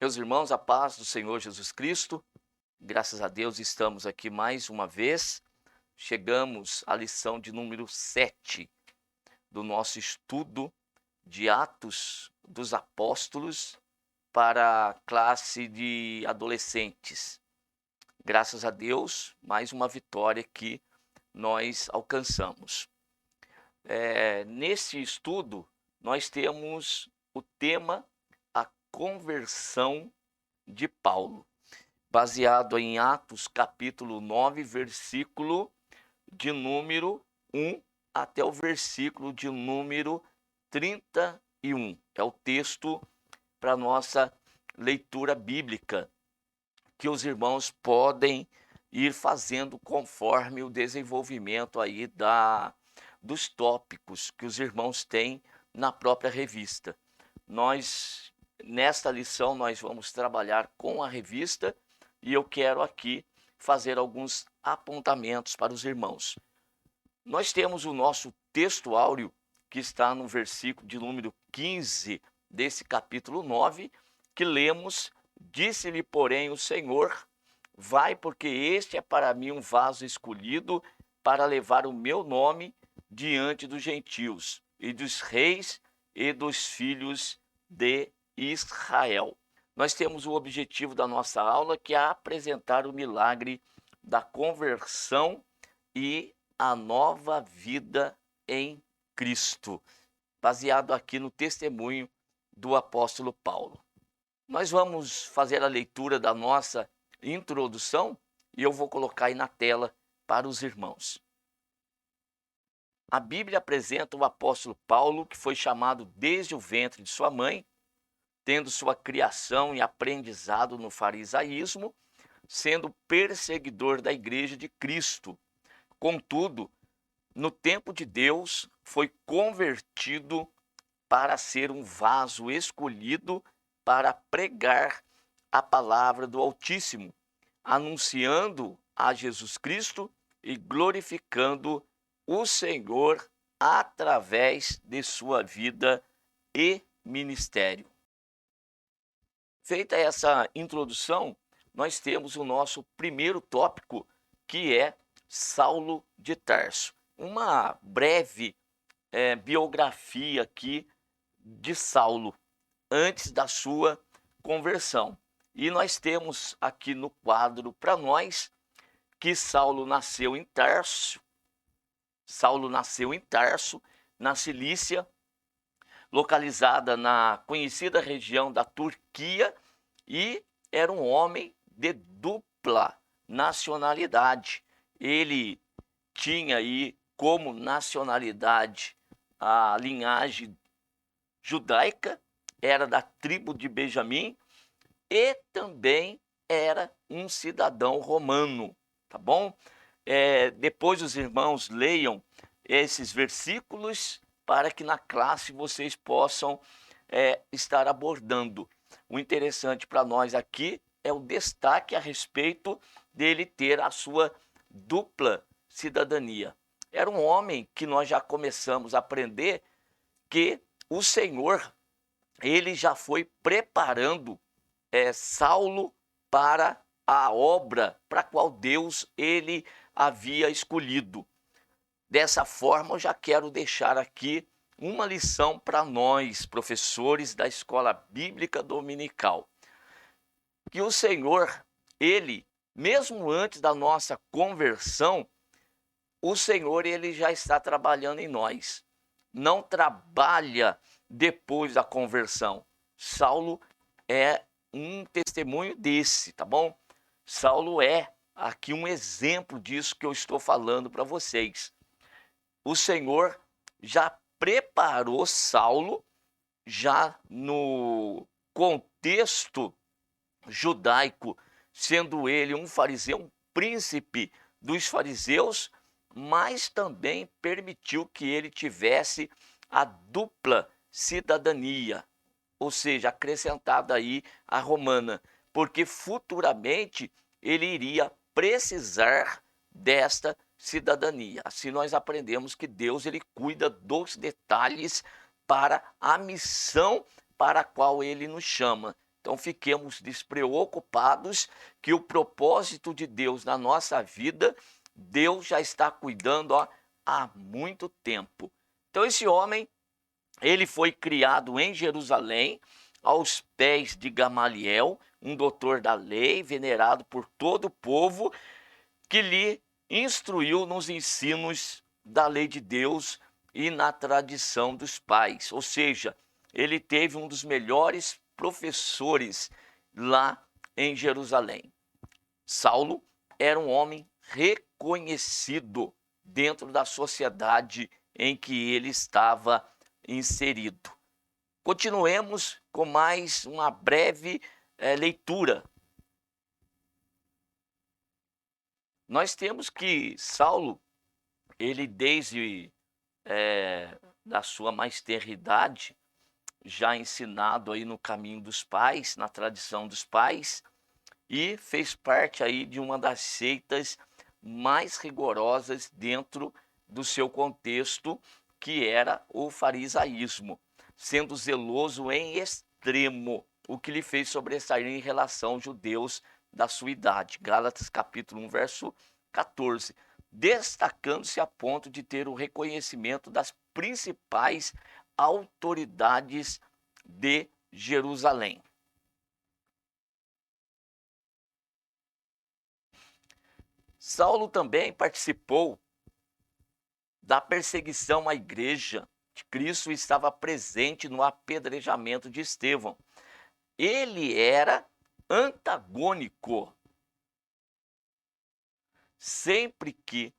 Meus irmãos, a paz do Senhor Jesus Cristo, graças a Deus estamos aqui mais uma vez. Chegamos à lição de número 7 do nosso estudo de Atos dos Apóstolos para a classe de adolescentes. Graças a Deus, mais uma vitória que nós alcançamos. Nesse estudo, nós temos o tema a conversão de Paulo, baseado em Atos capítulo 9, versículo de número 1 até o versículo de número 31. É o texto para nossa leitura bíblica, que os irmãos podem ir fazendo conforme o desenvolvimento aí dos tópicos que os irmãos têm na própria revista. Nesta lição, nós vamos trabalhar com a revista e eu quero aqui fazer alguns apontamentos para os irmãos. Nós temos o nosso texto áureo, que está no versículo de número 15 desse capítulo 9, que lemos: Disse-lhe, porém, o Senhor: vai, porque este é para mim um vaso escolhido para levar o meu nome diante dos gentios e dos reis e dos filhos de Israel. Nós temos o objetivo da nossa aula, que é apresentar o milagre da conversão e a nova vida em Cristo, baseado aqui no testemunho do apóstolo Paulo. Nós vamos fazer a leitura da nossa introdução e eu vou colocar aí na tela para os irmãos. A Bíblia apresenta o apóstolo Paulo, que foi chamado desde o ventre de sua mãe, tendo sua criação e aprendizado no farisaísmo, sendo perseguidor da igreja de Cristo. Contudo, no tempo de Deus, foi convertido para ser um vaso escolhido para pregar a palavra do Altíssimo, anunciando a Jesus Cristo e glorificando o Senhor através de sua vida e ministério. Feita essa introdução, nós temos o nosso primeiro tópico, que é Saulo de Tarso. Uma breve biografia aqui de Saulo, antes da sua conversão. E nós temos aqui no quadro para nós que Saulo nasceu em Tarso. Saulo nasceu em Tarso, na Cilícia, localizada na conhecida região da Turquia, e era um homem de dupla nacionalidade. Ele tinha aí como nacionalidade a linhagem judaica, era da tribo de Benjamim e também era um cidadão romano, tá bom? Depois os irmãos leiam esses versículos para que na classe vocês possam estar abordando. O interessante para nós aqui é o destaque a respeito dele ter a sua dupla cidadania. Era um homem que nós já começamos a aprender que o Senhor, ele já foi preparando Saulo para a obra para a qual Deus ele havia escolhido. Dessa forma, eu já quero deixar aqui uma lição para nós, professores da Escola Bíblica Dominical. Que o Senhor, ele, mesmo antes da nossa conversão, o Senhor ele já está trabalhando em nós. Não trabalha depois da conversão. Saulo é um testemunho desse, tá bom? Saulo é aqui um exemplo disso que eu estou falando para vocês. O Senhor já preparou Saulo, já no contexto judaico, sendo ele um fariseu, um príncipe dos fariseus, mas também permitiu que ele tivesse a dupla cidadania, ou seja, acrescentada aí a romana, porque futuramente ele iria precisar desta cidadania. Assim nós aprendemos que Deus ele cuida dos detalhes para a missão para a qual ele nos chama. Então fiquemos despreocupados que o propósito de Deus na nossa vida, Deus já está cuidando, ó, há muito tempo. Então esse homem, ele foi criado em Jerusalém, aos pés de Gamaliel, um doutor da lei, venerado por todo o povo, que lhe instruiu nos ensinos da lei de Deus e na tradição dos pais. Ou seja, ele teve um dos melhores professores lá em Jerusalém. Saulo era um homem reconhecido dentro da sociedade em que ele estava inserido. Continuemos com mais uma breve leitura. Nós temos que Saulo, ele desde da sua mais tenra idade, já ensinado aí no caminho dos pais, na tradição dos pais, e fez parte aí de uma das seitas mais rigorosas dentro do seu contexto, que era o farisaísmo, sendo zeloso em extremo, o que lhe fez sobressair em relação aos judeus da sua idade. Gálatas capítulo 1, verso 14. Destacando-se a ponto de ter o reconhecimento das principais autoridades de Jerusalém. Saulo também participou da perseguição à igreja de Cristo e estava presente no apedrejamento de Estevão. Ele era antagônico. Sempre que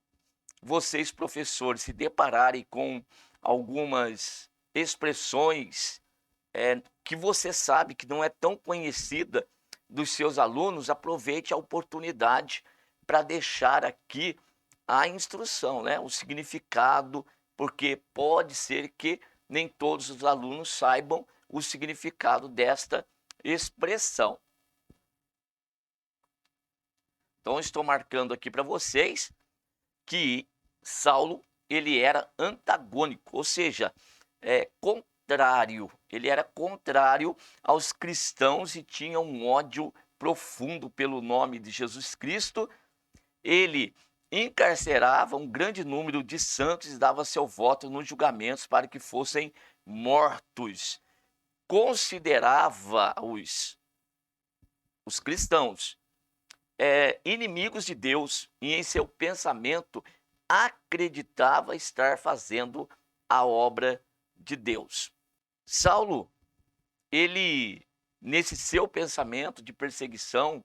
vocês, professores, se depararem com algumas expressões que você sabe que não é tão conhecida dos seus alunos, aproveite a oportunidade para deixar aqui a instrução, né? O significado, porque pode ser que nem todos os alunos saibam o significado desta expressão. Então, estou marcando aqui para vocês que Saulo, ele era antagônico, ou seja, contrário. Ele era contrário aos cristãos e tinha um ódio profundo pelo nome de Jesus Cristo. Ele encarcerava um grande número de santos e dava seu voto nos julgamentos para que fossem mortos. Considerava os cristãos inimigos de Deus e em seu pensamento acreditava estar fazendo a obra de Deus. Saulo, ele, nesse seu pensamento de perseguição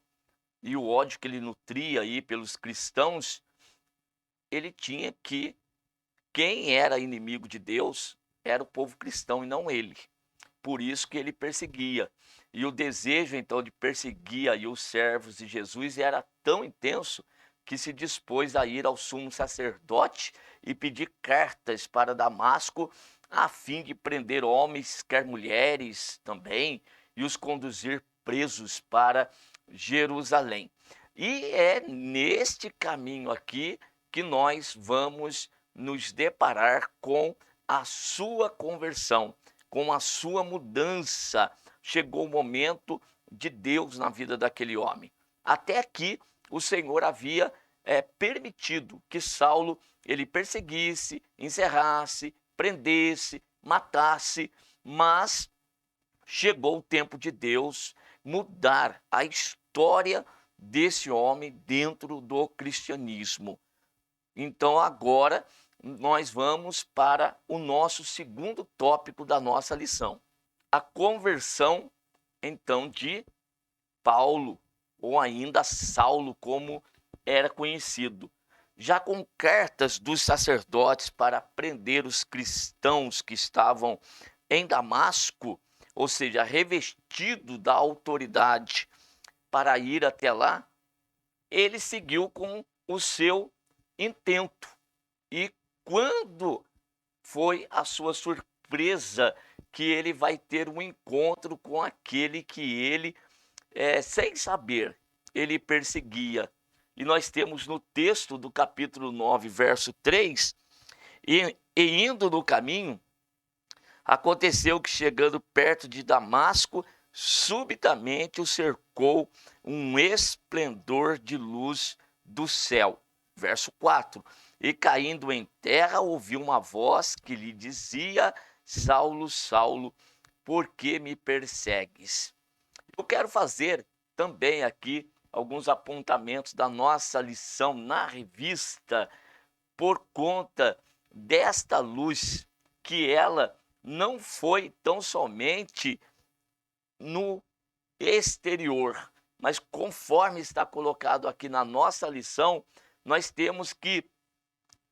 e o ódio que ele nutria aí pelos cristãos, ele tinha que quem era inimigo de Deus era o povo cristão e não ele. Por isso que ele perseguia. E o desejo, então, de perseguir aí os servos de Jesus era tão intenso que se dispôs a ir ao sumo sacerdote e pedir cartas para Damasco a fim de prender homens, quer mulheres também, e os conduzir presos para Jerusalém. E é neste caminho aqui que nós vamos nos deparar com a sua conversão, com a sua mudança. Chegou o momento de Deus na vida daquele homem. Até aqui, o Senhor havia permitido que Saulo ele perseguisse, encerrasse, prendesse, matasse, mas chegou o tempo de Deus mudar a história desse homem dentro do cristianismo. Então agora nós vamos para o nosso segundo tópico da nossa lição. A conversão, então, de Paulo, ou ainda Saulo, como era conhecido. Já com cartas dos sacerdotes para prender os cristãos que estavam em Damasco, ou seja, revestido da autoridade para ir até lá, ele seguiu com o seu intento. E quando foi a sua surpresa que ele vai ter um encontro com aquele que ele, sem saber, ele perseguia. E nós temos no texto do capítulo 9, verso 3, e indo no caminho, aconteceu que chegando perto de Damasco, subitamente o cercou um esplendor de luz do céu. Verso 4. E caindo em terra, ouviu uma voz que lhe dizia: Saulo, Saulo, por que me persegues? Eu quero fazer também aqui alguns apontamentos da nossa lição na revista por conta desta luz, que ela não foi tão somente no exterior, mas conforme está colocado aqui na nossa lição, nós temos que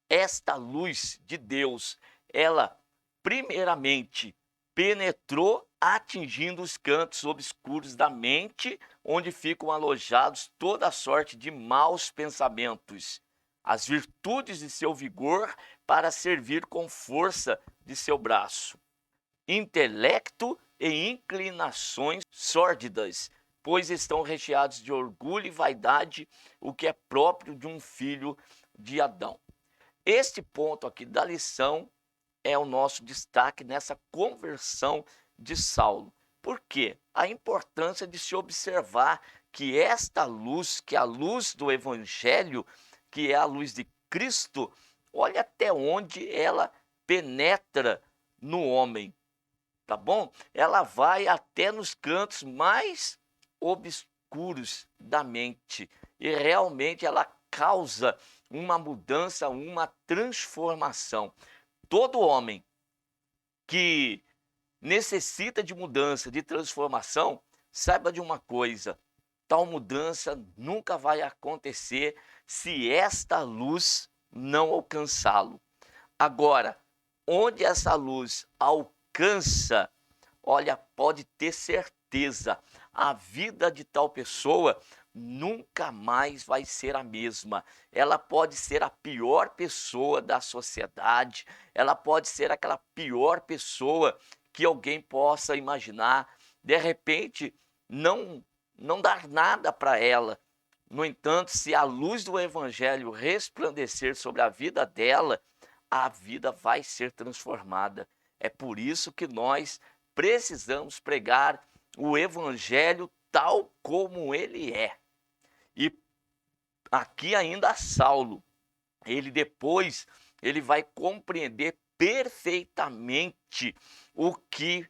esta luz de Deus, ela primeiramente penetrou atingindo os cantos obscuros da mente, onde ficam alojados toda sorte de maus pensamentos, as virtudes de seu vigor para servir com força de seu braço, intelecto e inclinações sórdidas, pois estão recheados de orgulho e vaidade, o que é próprio de um filho de Adão. Este ponto aqui da lição é o nosso destaque nessa conversão de Saulo. Por quê? A importância de se observar que esta luz, que é a luz do Evangelho, que é a luz de Cristo, olha até onde ela penetra no homem, tá bom? Ela vai até nos cantos mais obscuros da mente e realmente ela causa uma mudança, uma transformação. Todo homem que necessita de mudança, de transformação, saiba de uma coisa: tal mudança nunca vai acontecer se esta luz não alcançá-lo. Agora, onde essa luz alcança, olha, pode ter certeza, a vida de tal pessoa nunca mais vai ser a mesma. Ela pode ser a pior pessoa da sociedade, ela pode ser aquela pior pessoa que alguém possa imaginar. De repente, não dar nada para ela. No entanto, se a luz do evangelho resplandecer sobre a vida dela, a vida vai ser transformada. É por isso que nós precisamos pregar o evangelho tal como ele é. E aqui ainda Saulo, ele vai compreender perfeitamente o que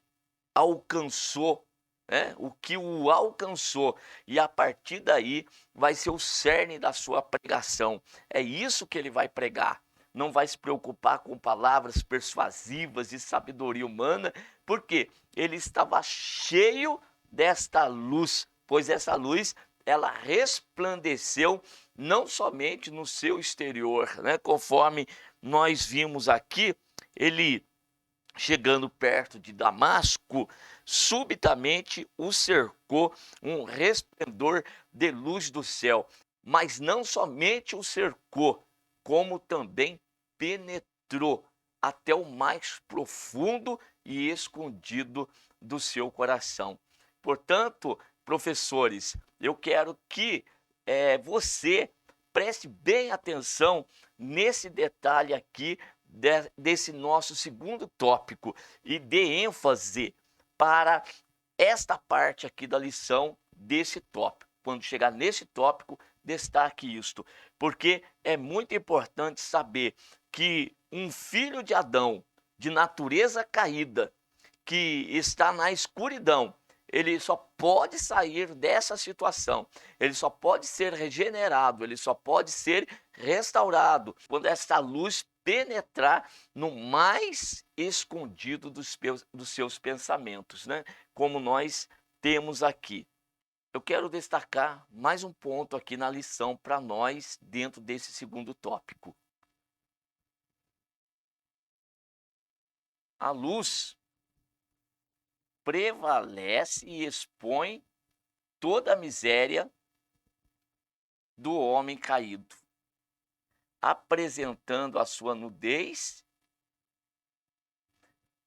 alcançou, né? O que o alcançou, e a partir daí vai ser o cerne da sua pregação. É isso que ele vai pregar. Não vai se preocupar com palavras persuasivas de sabedoria humana, porque ele estava cheio desta luz, pois essa luz ela resplandeceu não somente no seu exterior, né? Conforme nós vimos aqui, ele chegando perto de Damasco, subitamente o cercou um resplendor de luz do céu. Mas não somente o cercou, como também penetrou até o mais profundo e escondido do seu coração. Portanto, professores, eu quero que você preste bem atenção nesse detalhe aqui desse nosso segundo tópico e dê ênfase para esta parte aqui da lição desse tópico. Quando chegar nesse tópico, destaque isto, porque é muito importante saber que um filho de Adão, de natureza caída, que está na escuridão, ele só pode sair dessa situação, ele só pode ser regenerado, ele só pode ser restaurado quando essa luz penetrar no mais escondido dos seus pensamentos, né? Como nós temos aqui. Eu quero destacar mais um ponto aqui na lição para nós dentro desse segundo tópico. A luz prevalece e expõe toda a miséria do homem caído, apresentando a sua nudez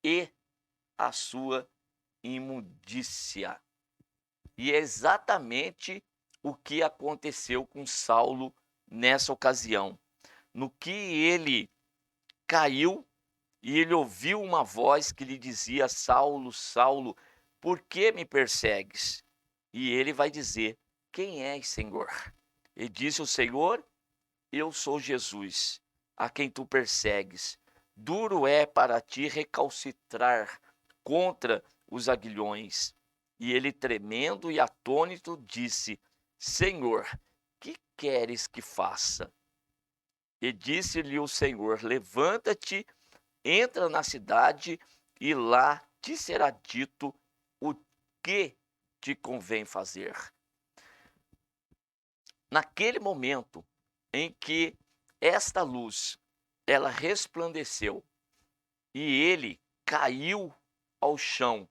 e a sua imundícia. E é exatamente o que aconteceu com Saulo nessa ocasião. No que ele caiu e ele ouviu uma voz que lhe dizia: Saulo, Saulo, por que me persegues? E ele vai dizer: quem és, Senhor? E disse o Senhor: eu sou Jesus, a quem tu persegues. Duro é para ti recalcitrar contra os aguilhões. E ele, tremendo e atônito, disse: Senhor, que queres que faça? E disse-lhe o Senhor: levanta-te, entra na cidade, e lá te será dito o que te convém fazer. Naquele momento em que esta luz, ela resplandeceu e ele caiu ao chão,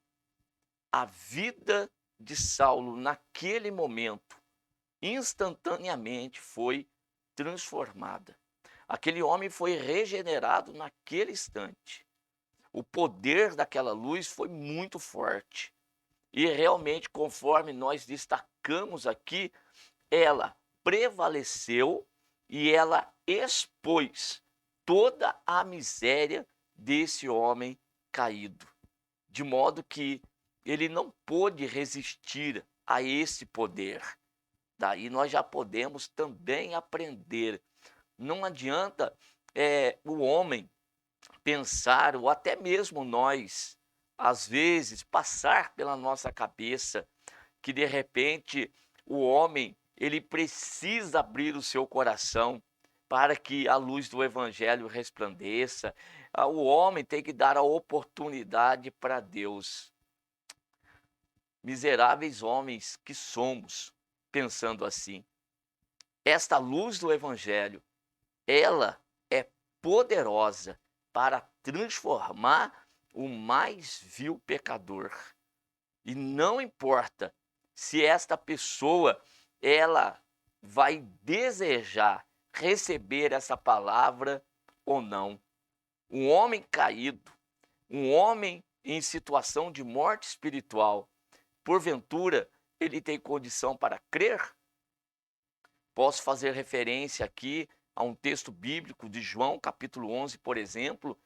a vida de Saulo naquele momento, instantaneamente foi transformada. Aquele homem foi regenerado naquele instante. O poder daquela luz foi muito forte. E realmente, conforme nós destacamos aqui, ela prevaleceu e ela expôs toda a miséria desse homem caído, de modo que ele não pôde resistir a esse poder. Daí nós já podemos também aprender. Não adianta o homem pensar, ou até mesmo nós, às vezes, passar pela nossa cabeça que de repente o homem ele precisa abrir o seu coração para que a luz do evangelho resplandeça. O homem tem que dar a oportunidade para Deus. Miseráveis homens que somos, pensando assim. Esta luz do evangelho, ela é poderosa para transformar o mais vil pecador. E não importa se esta pessoa ela vai desejar receber essa palavra ou não. Um homem caído, um homem em situação de morte espiritual, porventura ele tem condição para crer? Posso fazer referência aqui a um texto bíblico de João, capítulo 11, por exemplo,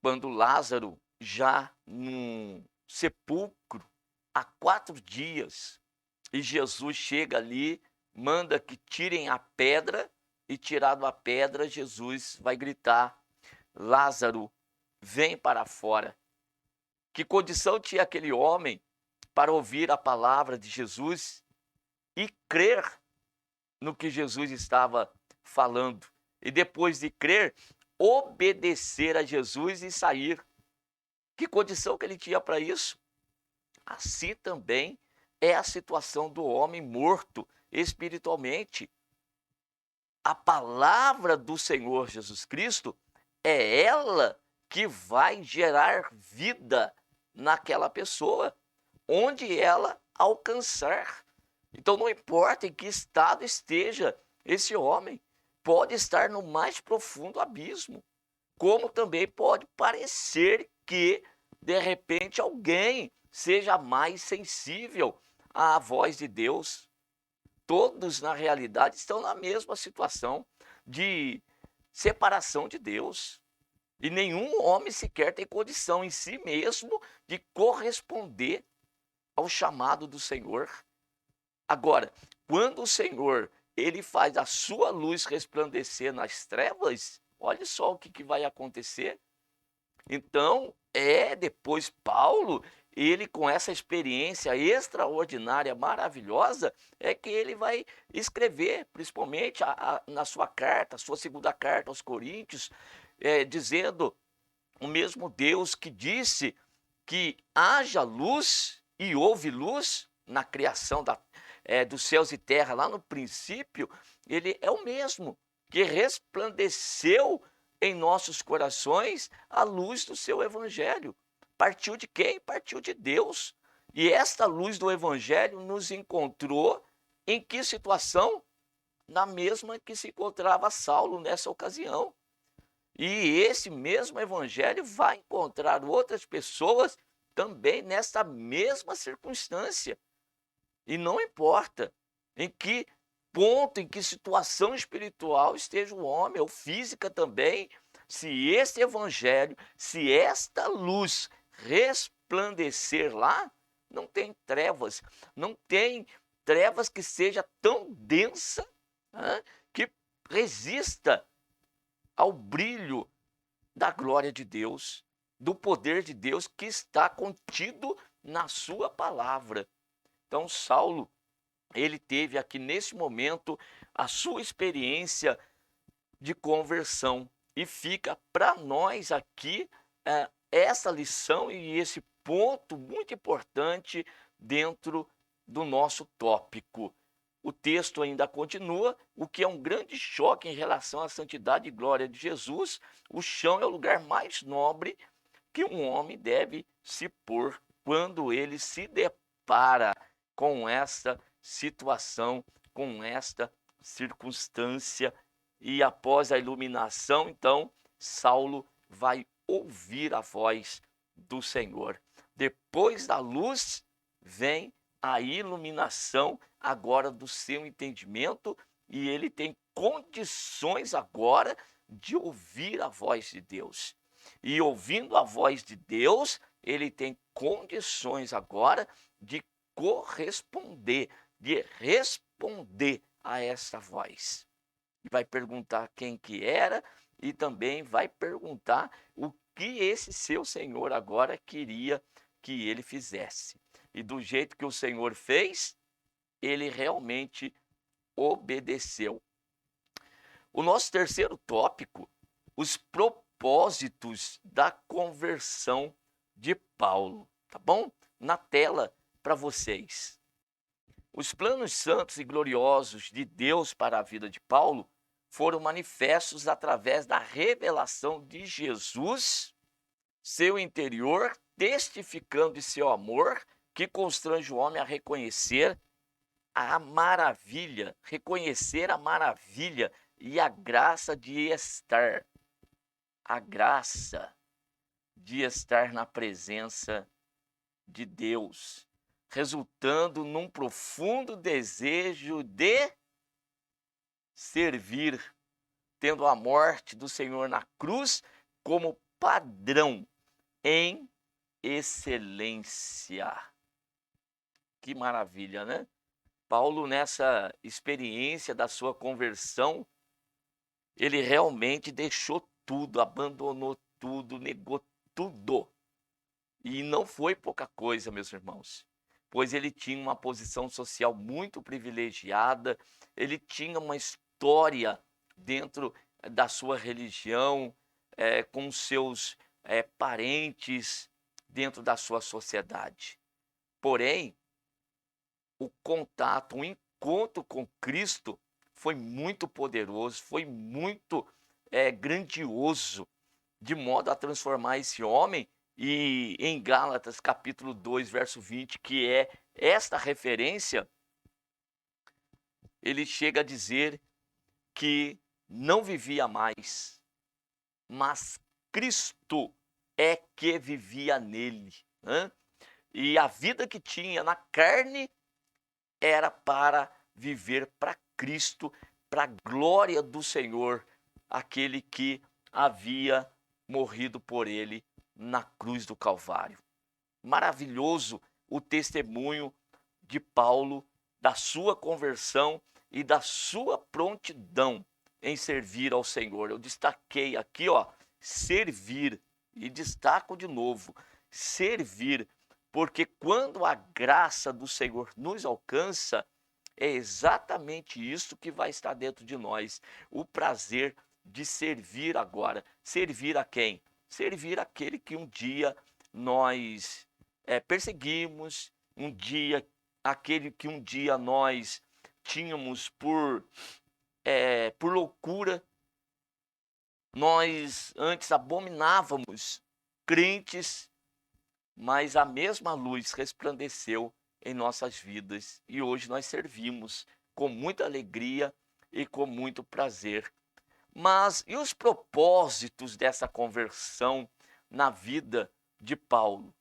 quando Lázaro, já num sepulcro, há 4 dias, e Jesus chega ali, manda que tirem a pedra, e tirado a pedra, Jesus vai gritar: Lázaro, vem para fora. Que condição tinha aquele homem para ouvir a palavra de Jesus e crer no que Jesus estava falando? E depois de crer, obedecer a Jesus e sair. Que condição que ele tinha para isso? Assim também é a situação do homem morto espiritualmente. A palavra do Senhor Jesus Cristo é ela que vai gerar vida naquela pessoa, onde ela alcançar. Então não importa em que estado esteja esse homem, pode estar no mais profundo abismo, como também pode parecer que, de repente, alguém seja mais sensível à voz de Deus. Todos, na realidade, estão na mesma situação de separação de Deus. E nenhum homem sequer tem condição em si mesmo de corresponder ao chamado do Senhor. Agora, quando o Senhor ele faz a sua luz resplandecer nas trevas, olha só o que vai acontecer. Então, depois Paulo, ele com essa experiência extraordinária, maravilhosa, é que ele vai escrever, principalmente na sua carta, sua segunda carta aos Coríntios, dizendo: o mesmo Deus que disse que haja luz e houve luz na criação dos céus e terra, lá no princípio, ele é o mesmo que resplandeceu em nossos corações a luz do seu evangelho. Partiu de quem? Partiu de Deus. E esta luz do evangelho nos encontrou em que situação? Na mesma que se encontrava Saulo nessa ocasião. E esse mesmo evangelho vai encontrar outras pessoas também nessa mesma circunstância. E não importa em que ponto, em que situação espiritual esteja o homem, ou física também, se esse evangelho, se esta luz resplandecer lá, não tem trevas, não tem trevas que seja tão densa, que resista ao brilho da glória de Deus, do poder de Deus que está contido na sua palavra. Então, Saulo, ele teve aqui nesse momento a sua experiência de conversão. E fica para nós aqui essa lição e esse ponto muito importante dentro do nosso tópico. O texto ainda continua, o que é um grande choque em relação à santidade e glória de Jesus. O chão é o lugar mais nobre que um homem deve se pôr quando ele se depara com esta situação, com esta circunstância. E após a iluminação, então, Saulo vai ouvir a voz do Senhor. Depois da luz, vem a iluminação agora do seu entendimento, e ele tem condições agora de ouvir a voz de Deus. E ouvindo a voz de Deus, ele tem condições agora de corresponder, de responder a essa voz. Vai perguntar quem que era e também vai perguntar o que esse seu Senhor agora queria que ele fizesse. E do jeito que o Senhor fez, ele realmente obedeceu. O nosso terceiro tópico, os propósitos da conversão de Paulo, tá bom? Na tela para vocês. Os planos santos e gloriosos de Deus para a vida de Paulo foram manifestos através da revelação de Jesus, seu interior, testificando de seu amor, que constrange o homem a reconhecer a maravilha e a graça de estar, na presença de Deus, resultando num profundo desejo de servir, tendo a morte do Senhor na cruz como padrão em excelência. Que maravilha, né? Paulo, nessa experiência da sua conversão, ele realmente deixou tudo, abandonou tudo, negou tudo. E não foi pouca coisa, meus irmãos, pois ele tinha uma posição social muito privilegiada, ele tinha uma história dentro da sua religião, com seus parentes dentro da sua sociedade. Porém, o contato, o encontro com Cristo foi muito poderoso, foi muito grandioso, de modo a transformar esse homem. E em Gálatas capítulo 2, verso 20, que é esta referência, ele chega a dizer que não vivia mais, mas Cristo é que vivia nele. E a vida que tinha na carne era para viver para Cristo, para a glória do Senhor, aquele que havia morrido por ele na cruz do Calvário. Maravilhoso o testemunho de Paulo, da sua conversão e da sua prontidão em servir ao Senhor. Eu destaquei aqui, servir, e destaco de novo, servir, porque quando a graça do Senhor nos alcança, é exatamente isso que vai estar dentro de nós, o prazer de servir agora. Servir a quem? Servir aquele que um dia nós perseguimos, aquele que um dia nós tínhamos por loucura. Nós antes abominávamos crentes, mas a mesma luz resplandeceu em nossas vidas e hoje nós servimos com muita alegria e com muito prazer. Mas e os propósitos dessa conversão na vida de Paulo?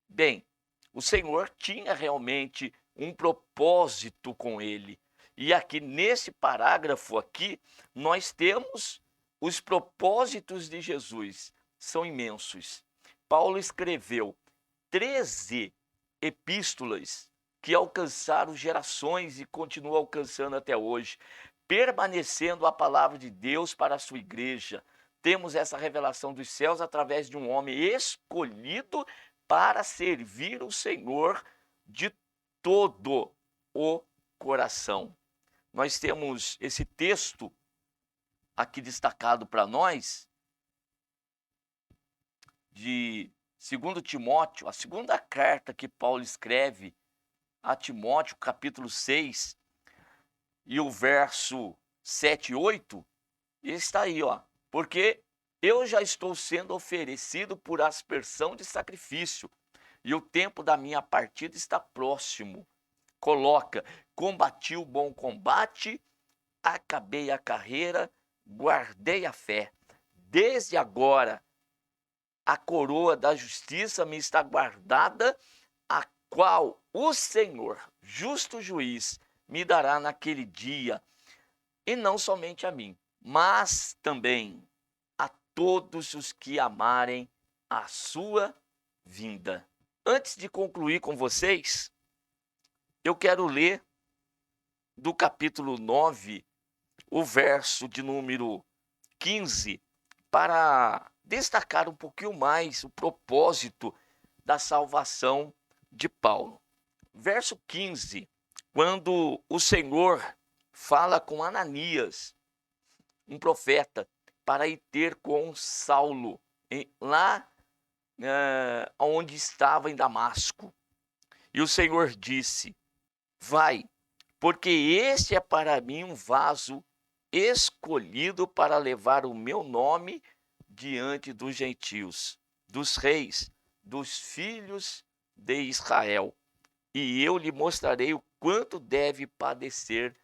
Bem, o Senhor tinha realmente um propósito com ele. E aqui nesse parágrafo aqui, nós temos os propósitos de Jesus. São imensos. Paulo escreveu 13 epístolas que alcançaram gerações e continuam alcançando até hoje, permanecendo a palavra de Deus para a sua igreja. Temos essa revelação dos céus através de um homem escolhido para servir o Senhor de todo o coração. Nós temos esse texto aqui destacado para nós, de 2 Timóteo, a segunda carta que Paulo escreve a Timóteo, capítulo 6, e o verso 7 e 8, está aí, ó. Porque eu já estou sendo oferecido por aspersão de sacrifício, e o tempo da minha partida está próximo. Coloca: combati o bom combate, acabei a carreira, guardei a fé. Desde agora, a coroa da justiça me está guardada, a qual o Senhor, justo juiz, me dará naquele dia, e não somente a mim, mas também a todos os que amarem a sua vinda. Antes de concluir com vocês, eu quero ler do capítulo 9, o verso de número 15, para destacar um pouquinho mais o propósito da salvação de Paulo. Verso 15, quando o Senhor fala com Ananias, um profeta, para ir ter com Saulo, lá onde estava em Damasco. E o Senhor disse: vai, porque este é para mim um vaso escolhido para levar o meu nome diante dos gentios, dos reis, dos filhos de Israel. E eu lhe mostrarei o quanto deve padecer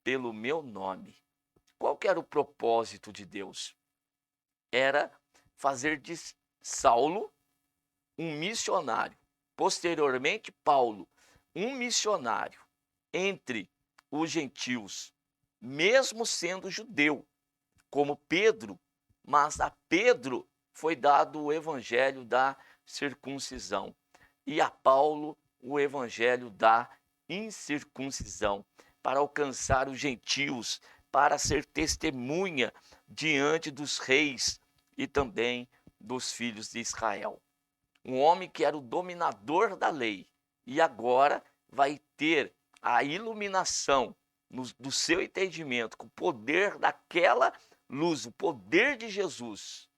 pelo meu nome. Qual que era o propósito de Deus? Era fazer de Saulo um missionário. Posteriormente, Paulo, um missionário entre os gentios, mesmo sendo judeu, como Pedro, mas a Pedro foi dado o evangelho da circuncisão e a Paulo o evangelho da incircuncisão, para alcançar os gentios, para ser testemunha diante dos reis e também dos filhos de Israel. Um homem que era o dominador da lei e agora vai ter a iluminação do seu entendimento, com o poder daquela luz, o poder de Jesus,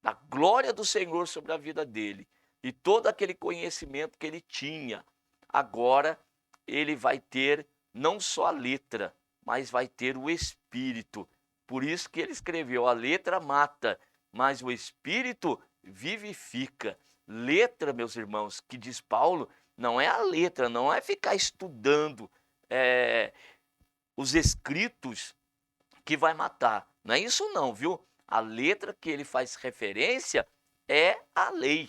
da glória do Senhor sobre a vida dele e todo aquele conhecimento que ele tinha. Agora ele vai ter não só a letra, mas vai ter o espírito. Por isso que ele escreveu: a letra mata, mas o espírito vivifica. Letra, meus irmãos, que diz Paulo, não é a letra, não é ficar estudando os escritos que vai matar. Não é isso não, viu? A letra que ele faz referência é a lei.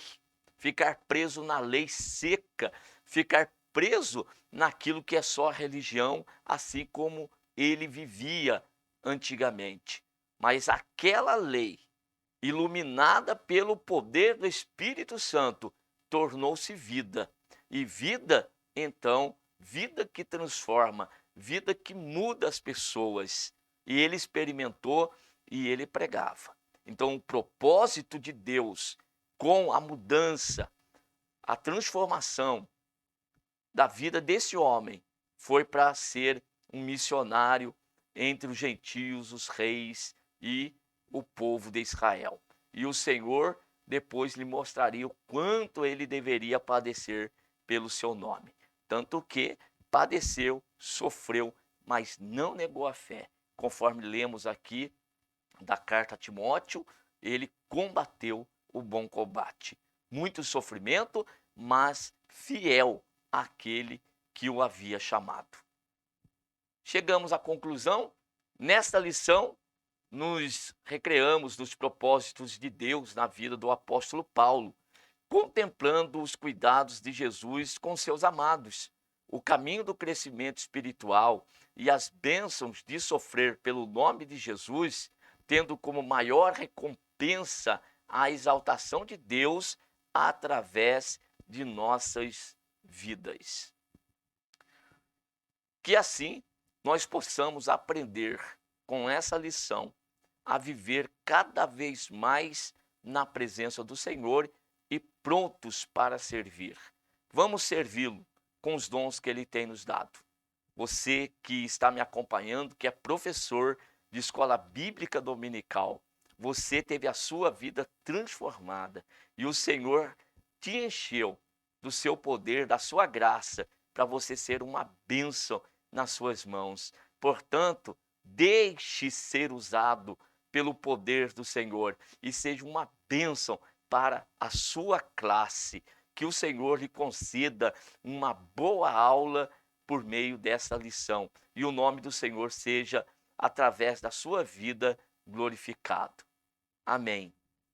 Ficar preso na lei seca, ficar preso naquilo que é só a religião, assim como ele vivia antigamente. Mas aquela lei, iluminada pelo poder do Espírito Santo, tornou-se vida. E vida, então, vida que transforma, vida que muda as pessoas. E ele experimentou e ele pregava. Então, o propósito de Deus com a mudança, a transformação da vida desse homem foi para ser um missionário entre os gentios, os reis e o povo de Israel. E o Senhor depois lhe mostraria o quanto ele deveria padecer pelo seu nome. Tanto que padeceu, sofreu, mas não negou a fé. Conforme lemos aqui da carta a Timóteo, ele combateu o bom combate. Muito sofrimento, mas fiel àquele que o havia chamado. Chegamos à conclusão. Nesta lição, nos recreamos nos propósitos de Deus na vida do apóstolo Paulo, contemplando os cuidados de Jesus com seus amados, o caminho do crescimento espiritual e as bênçãos de sofrer pelo nome de Jesus, tendo como maior recompensa a exaltação de Deus através de nossas vidas. Que assim nós possamos aprender com essa lição a viver cada vez mais na presença do Senhor e prontos para servir. Vamos servi-lo com os dons que Ele tem nos dado. Você que está me acompanhando, que é professor de escola bíblica dominical, você teve a sua vida transformada e o Senhor te encheu do seu poder, da sua graça, para você ser uma bênção nas suas mãos. Portanto, deixe ser usado pelo poder do Senhor e seja uma bênção para a sua classe. Que o Senhor lhe conceda uma boa aula por meio dessa lição e o nome do Senhor seja, através da sua vida, glorificado. Amém.